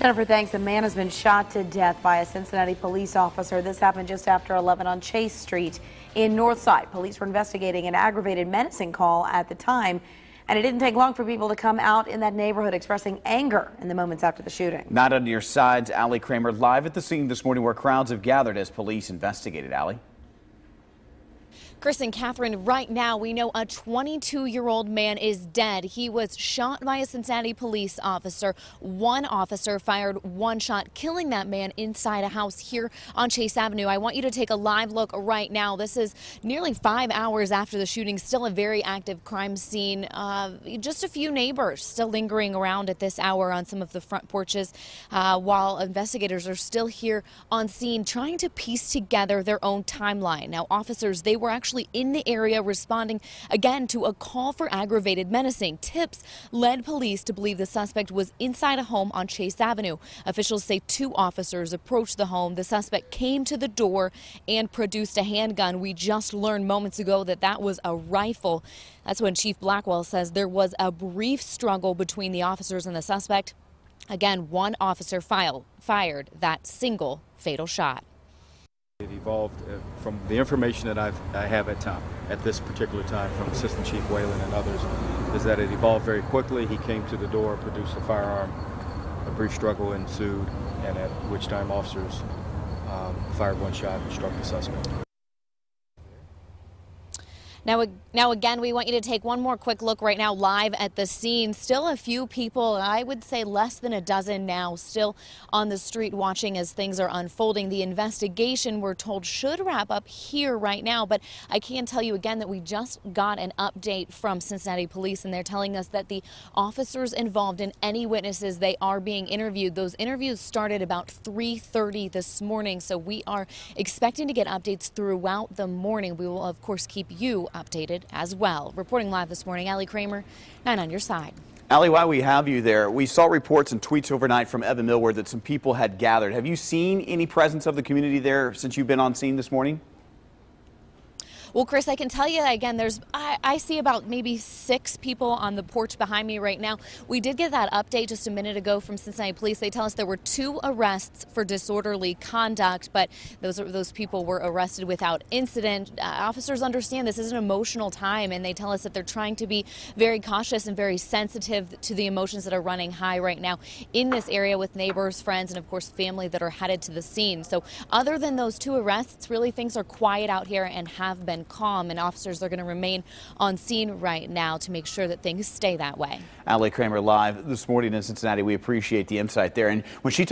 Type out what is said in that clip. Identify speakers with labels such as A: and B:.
A: Jennifer, thanks. A man has been shot to death by a Cincinnati police officer. This happened just after 11 on Chase Street in Northside. Police were investigating an aggravated menacing call at the time, and it didn't take long for people to come out in that neighborhood expressing anger in the moments after the shooting.
B: Not on your sides. Allie Kramer live at the scene this morning where crowds have gathered as police investigated. Allie?
C: Chris and Catherine, right now we know a 22-year-old man is dead. He was shot by a Cincinnati police officer. One officer fired one shot, killing that man inside a house here on Chase Avenue. I want you to take a live look right now. This is nearly 5 hours after the shooting. Still a very active crime scene. Just a few neighbors still lingering around at this hour on some of the front porches while investigators are still here on scene trying to piece together their own timeline. Now, officers, they were actually in the area responding again to a call for aggravated menacing. Tips led police to believe the suspect was inside a home on Chase Avenue. Officials say 2 officers approached the home. The suspect came to the door and produced a handgun. We just learned moments ago that that was a rifle. That's when Chief Blackwell says there was a brief struggle between the officers and the suspect. Again, one officer fired that single fatal shot.
D: It evolved from the information that I have at this particular time from Assistant Chief Whalen and others, is that it evolved very quickly. He came to the door, produced a firearm, a brief struggle ensued, and at which time officers fired one shot and struck the suspect.
C: Now again, we want you to take one more quick look right now live at the scene. Still a few people, I would say less than a dozen now, still on the street watching as things are unfolding. The investigation, we're told, should wrap up here right now, but I can tell you again that we just got an update from Cincinnati Police, and they're telling us that the officers involved and any witnesses, they are being interviewed. Those interviews started about 3:30 this morning, so we are expecting to get updates throughout the morning. We will, of course, keep you updated as well. Reporting live this morning, Allie Kramer, 9 on your side.
B: Allie, while we have you there, we saw reports and tweets overnight from Evan Millward that some people had gathered. Have you seen any presence of the community there since you've been on scene this morning?
C: Well, Chris, I can tell you again, I see about maybe 6 people on the porch behind me right now. We did get that update just a minute ago from Cincinnati Police. They tell us there were 2 arrests for disorderly conduct, but those people were arrested without incident. Officers understand this is an emotional time, and they tell us that they're trying to be very cautious and very sensitive to the emotions that are running high right now in this area with neighbors, friends, and of course family that are headed to the scene. So other than those 2 arrests, really things are quiet out here and have been calm, and officers are going to remain on scene right now to make sure that things stay that way.
B: Allie Kramer live this morning in Cincinnati. We appreciate the insight there. And when she talks